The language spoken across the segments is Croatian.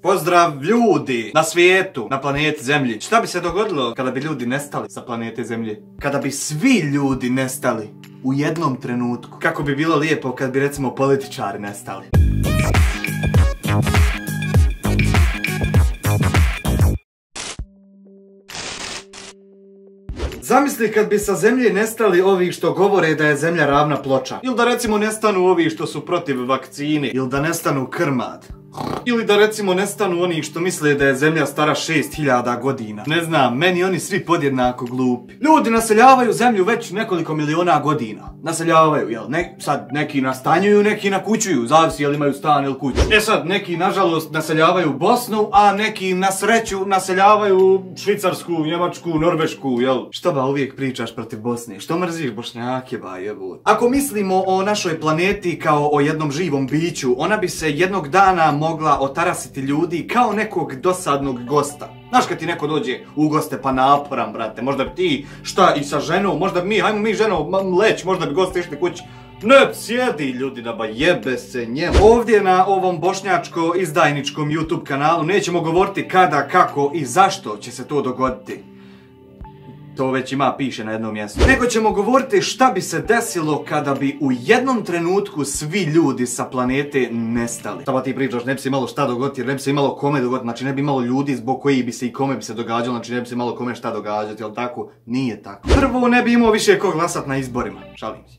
Pozdrav ljudi na svijetu, na planeti Zemlji. Šta bi se dogodilo kada bi ljudi nestali sa planete Zemlje? Kada bi svi ljudi nestali u jednom trenutku. Kako bi bilo lijepo kad bi recimo političari nestali. Zamisli kad bi sa Zemlje nestali ovi što govore da je Zemlja ravna ploča. Ili da recimo nestanu ovi što su protiv vakcine. Ili da nestanu krmad. Ili da recimo nestanu oni što misle da je Zemlja stara 6000 godina. Ne znam, meni oni svi podjednako glupi. Ljudi naseljavaju Zemlju već nekoliko miliona godina. Naseljavaju, jel? Sad neki nastanjuju, neki nakućuju. Zavisi jel imaju stan ili kuću. Sad neki nažalost naseljavaju Bosnu, a neki na sreću naseljavaju Švicarsku, Njemačku, Norvešku, jel? Što ba uvijek pričaš protiv Bosne? Što mrziš Bošnjake ba jebut? Ako mislimo o našoj planeti kao o jednom živom biću, ona bi se jednog dana mogla otarasiti ljudi kao nekog dosadnog gosta. Znaš kad ti neko dođe u goste pa naporan, brate, možda bi ti šta i sa ženom, možda bi hajmo mi ženom leć, možda bi gosti išli kući. Ne, sjedi ljudi da ba jebe se njemu. Ovdje na ovom bošnjačko izdajničkom YouTube kanalu nećemo govoriti kada, kako i zašto će se to dogoditi. To već piše na jednom mjestu. Nego ćemo govoriti šta bi se desilo kada bi u jednom trenutku svi ljudi sa planete nestali. Taba ti pričaš, ne bi se imalo šta dogoditi, jer ne bi se imalo kome dogoditi, znači ne bi imalo ljudi zbog koji bi se i kome bi se događalo, znači ne bi se imalo kome šta događati, jel tako? Nije tako. Prvo, ne bi imao više ko glasat na izborima, šalim se.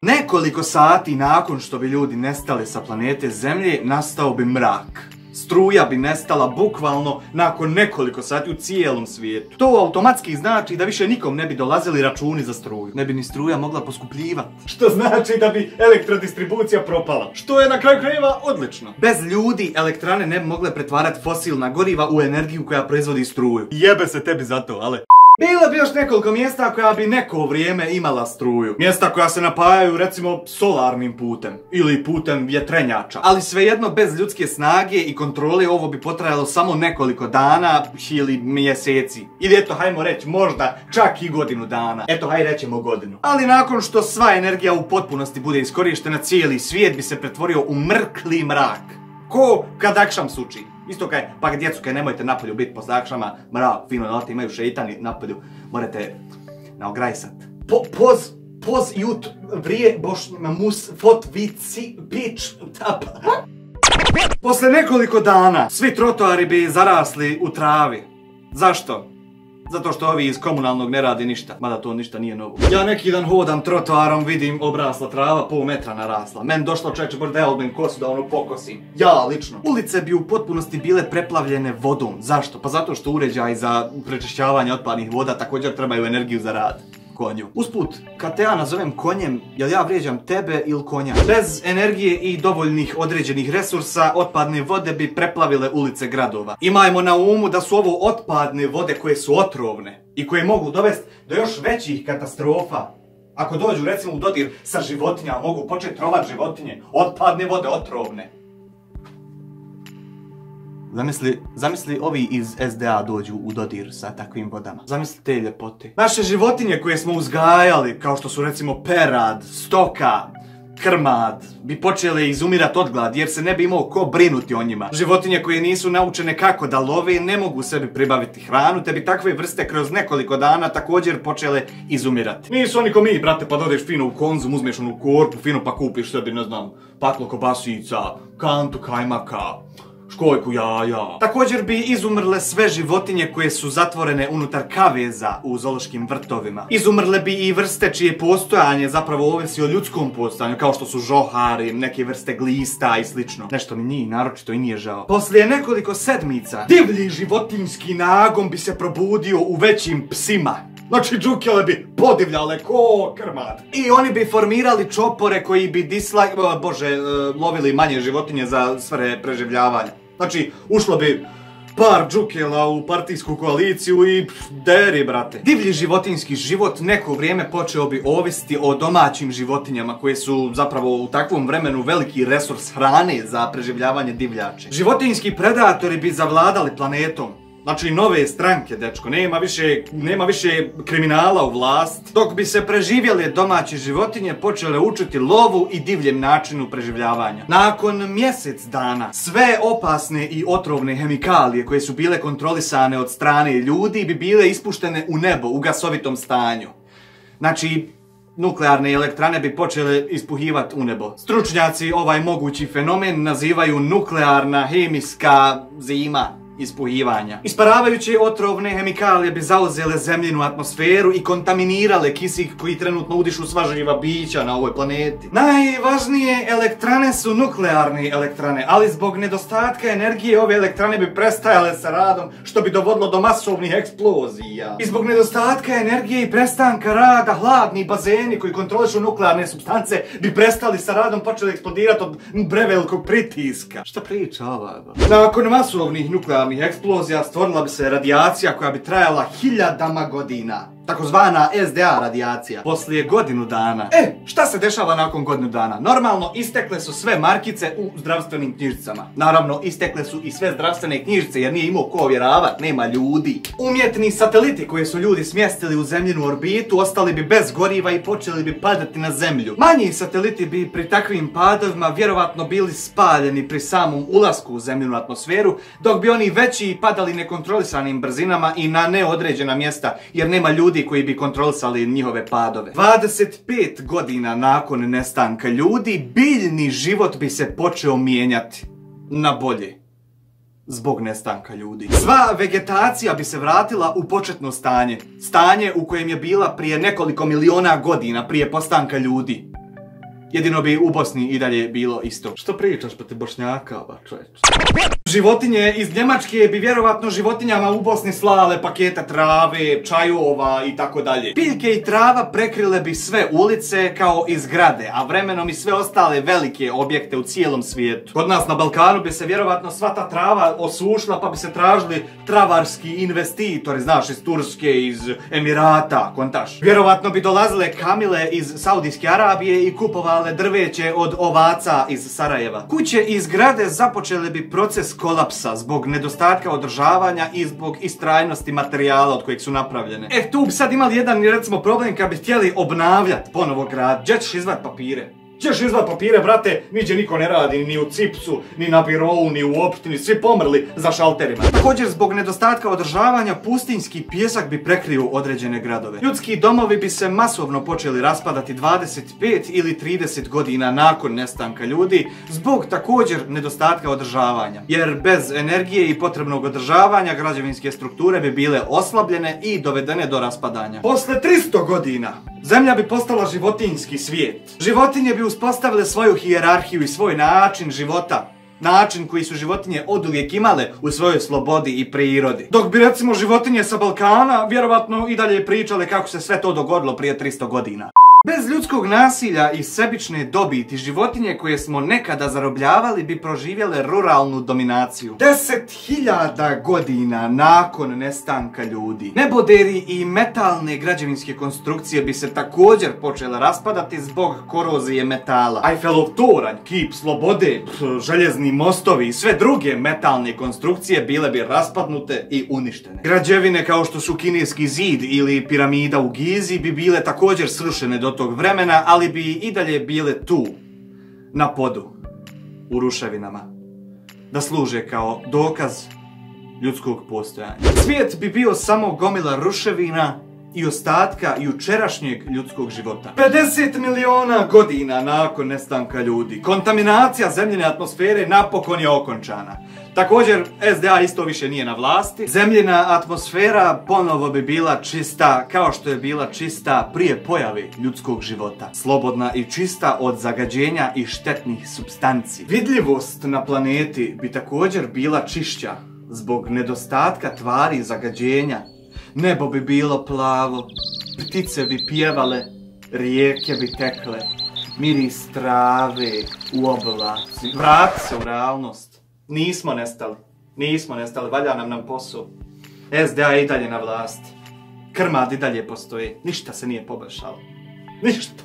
Nekoliko sati nakon što bi ljudi nestali sa planete Zemlje, nastao bi mrak. Struja bi nestala bukvalno nakon nekoliko sati u cijelom svijetu. To automatski znači da više nikom ne bi dolazili računi za struju. Ne bi ni struja mogla poskupljivati. Što znači da bi elektrodistribucija propala. Što je na kraju krajeva odlično. Bez ljudi elektrane ne bi mogle pretvarati fosilna goriva u energiju koja proizvodi struju. Jebe se tebi za to, ale... Bilo bi još nekoliko mjesta koja bi neko vrijeme imala struju. Mjesta koja se napajaju recimo solarnim putem. Ili putem vjetrenjača. Ali svejedno bez ljudske snage i kontrole ovo bi potrajalo samo nekoliko dana ili mjeseci. Ili eto hajmo reći možda čak i godinu dana. Eto haj rećemo godinu. Ali nakon što sva energija u potpunosti bude iskorištena, cijeli svijet bi se pretvorio u mrkli mrak. Ko kad akšam suči. Isto kaj, pa djecu kaj nemojte napolju biti posle akšama, mrak, fino nalati, imaju šeitani napolju, morate naograjsat. Poz jut, vrije, mus, fot, vici, pič, tap. Posle nekoliko dana, svi trotoari bi zarasli u travi. Zašto? Zato što ovi iz komunalnog ne radi ništa, mada to ništa nije novo. Ja neki dan hodam trotoarom, vidim obrasla trava, pol metra narasla. Men došlo čeče da ja odbim kosu da ono pokosim. Ja lično. Ulice bi u potpunosti bile preplavljene vodom. Zašto? Pa zato što uređaj za prečišćavanje otpadnih voda također trebaju energiju za rad. Konju. Usput, kad te ja nazovem konjem, jel ja vrijeđam tebe ili konja? Bez energije i dovoljnih određenih resursa, otpadne vode bi preplavile ulice gradova. Imajmo na umu da su ovo otpadne vode koje su otrovne i koje mogu dovesti do još većih katastrofa. Ako dođu recimo u dodir sa životinjama, mogu početi trovat životinje. Otpadne vode, otrovne. Zamisli ovi iz SDA dođu u dodir sa takvim vodama. Zamisli te ljepote. Naše životinje koje smo uzgajali, kao što su recimo perad, stoka, krmad, bi počele izumirati od gladi jer se ne bi imao ko brinuti o njima. Životinje koje nisu naučene kako da love ne mogu sebi pribaviti hranu, te bi takve vrste kroz nekoliko dana također počele izumirati. Nisu oni ko mi, brate, pa dodeš fino u Konzum, uzmeš onu korpu, fino pa kupiš sebi, ne znam, paklo kobasica, kantu kajmaka, školjku jaja. Također bi izumrle sve životinje koje su zatvorene unutar kaveza u zoološkim vrtovima. Izumrle bi i vrste čije postojanje zapravo ovisi o ljudskom postojanju, kao što su žohari, neke vrste glista i slično. Nešto mi njih naročito i nije žao. Poslije nekoliko sedmica, divlji životinjski nagon bi se probudio u većim psima. Znači džukele bi podivljale ko krmad. I oni bi formirali čopore koji bi lovili manje životinje za svrhe preživljavanja. Znači ušlo bi par džukela u partijsku koaliciju i deri, brate. Divlji životinjski život neko vrijeme počeo bi ovisiti o domaćim životinjama koje su zapravo u takvom vremenu veliki resurs hrane za preživljavanje divljače. Životinjski predatori bi zavladali planetom. Znači nove stranke, dečko, nema više kriminala u vlast. Dok bi se preživjele domaće životinje počele učiti lovu i divljem načinu preživljavanja. Nakon mjesec dana sve opasne i otrovne hemikalije koje su bile kontrolisane od strane ljudi bi bile ispuštene u nebo u gasovitom stanju. Znači, nuklearne elektrane bi počele ispuhivati u nebo. Stručnjaci ovaj mogući fenomen nazivaju nuklearna hemijska zima ispuhivanja. Isparavajuće otrovne hemikalije bi zauzele zemljinu atmosferu i kontaminirale kisik koji trenutno udišu sva živa bića na ovoj planeti. Najvažnije elektrane su nuklearne elektrane, ali zbog nedostatka energije ove elektrane bi prestajale sa radom, što bi dovodilo do masovnih eksplozija. I zbog nedostatka energije i prestanka rada, hladni bazeni koji kontrolišu nuklearne supstance bi prestali sa radom, počeli eksplodirati od prevelikog pritiska. Šta priča ova? Nakon masovnih nuklearnih eksplozija stvorila bi se radijacija koja bi trajala hiljadama godina. Takozvana SDA radijacija. Poslije godinu dana. Šta se dešava nakon godinu dana? Normalno, istekle su sve markice u zdravstvenim knjižicama. Naravno, istekle su i sve zdravstvene knjižice jer nije imao ko ovjeravat, nema ljudi. Umjetni sateliti koje su ljudi smjestili u zemljinu orbitu ostali bi bez goriva i počeli bi padati na zemlju. Manji sateliti bi pri takvim padovima vjerovatno bili spaljeni pri samom ulasku u zemljinu atmosferu, dok bi oni veći padali nekontrolisanim brzinama i na neodređena mjesta jer nema ljudi koji bi kontrolisali njihove padove. 25 godina nakon nestanka ljudi, biljni život bi se počeo mijenjati na bolje. Zbog nestanka ljudi. Sva vegetacija bi se vratila u početno stanje. Stanje u kojem je bila prije nekoliko miliona godina prije postanka ljudi. Jedino bi u Bosni i dalje bilo isto. Što pričaš protiv Bošnjaka, čovječ? Životinje iz Njemačke bi vjerovatno životinjama u Bosni slale pakete trave, čajova i tako dalje. Biljke i trava prekrile bi sve ulice kao i zgrade, a vremenom i sve ostale velike objekte u cijelom svijetu. Kod nas na Balkanu bi se vjerovatno sva ta trava osušila pa bi se tražili travarski investitori, znaš, iz Turske, iz Emirata, kontaš. Vjerovatno bi dolazile kamile iz Saudijske Arabije i kupovale drveće od ovaca iz Sarajeva. Kuće i zgrade započele bi proces kolapsa zbog nedostatka održavanja i zbog istrajnosti materijala od kojeg su napravljene. Tu bi sad imali jedan, recimo, problem kad bi htjeli obnavljati ponovo grad. Gdje ćeš izvat papire? Ćeš izvat papire, brate, niđe niko ne radi, ni u Cipsu, ni na birovu, ni u opštini, svi pomrli za šalterima. Također, zbog nedostatka održavanja, pustinjski pijesak bi prekrio određene gradove. Ljudski domovi bi se masovno počeli raspadati 25 ili 30 godina nakon nestanka ljudi, zbog također nedostatka održavanja. Jer bez energije i potrebnog održavanja, građevinske strukture bi bile oslabljene i dovedene do raspadanja. Posle 300 godina, Zemlja bi postala životinjski svijet. Životinje bi uspostavile svoju hijerarhiju i svoj način života. Način koji su životinje oduvijek imale u svojoj slobodi i prirodi. Dok bi recimo životinje sa Balkana vjerovatno i dalje pričale kako se sve to dogodilo prije 300 godina. Bez ljudskog nasilja i sebične dobiti, životinje koje smo nekada zarobljavali bi proživjele ruralnu dominaciju. 10.000 godina nakon nestanka ljudi, neboderi i metalne građevinske konstrukcije bi se također počele raspadati zbog korozije metala. Eiffelov toranj, kip slobode, željezni mostovi i sve druge metalne konstrukcije bile bi raspadnute i uništene. Građevine kao što su Kineski zid ili piramida u Gizi bi bile također srušene do tog vremena, ali bi i dalje bile tu, na podu, u ruševinama, da služe kao dokaz ljudskog postojanja. Svijet bi bio samo gomila ruševina i ostatka jučerašnjeg ljudskog života. 50 miliona godina nakon nestanka ljudi, kontaminacija zemljine atmosfere napokon je okončana. Također, SDA isto više nije na vlasti. Zemljina atmosfera ponovo bi bila čista kao što je bila čista prije pojave ljudskog života. Slobodna i čista od zagađenja i štetnih supstanci. Vidljivost na planeti bi također bila čišća zbog nedostatka tvari i zagađenja. Nebo bi bilo plavo, ptice bi pjevale, rijeke bi tekle, miris trave u oblaci. Vrati se u realnost. Nismo nestali, valja nam posao. SDA je i dalje na vlasti. Krmad i dalje postoji, ništa se nije poboljšalo. Ništa.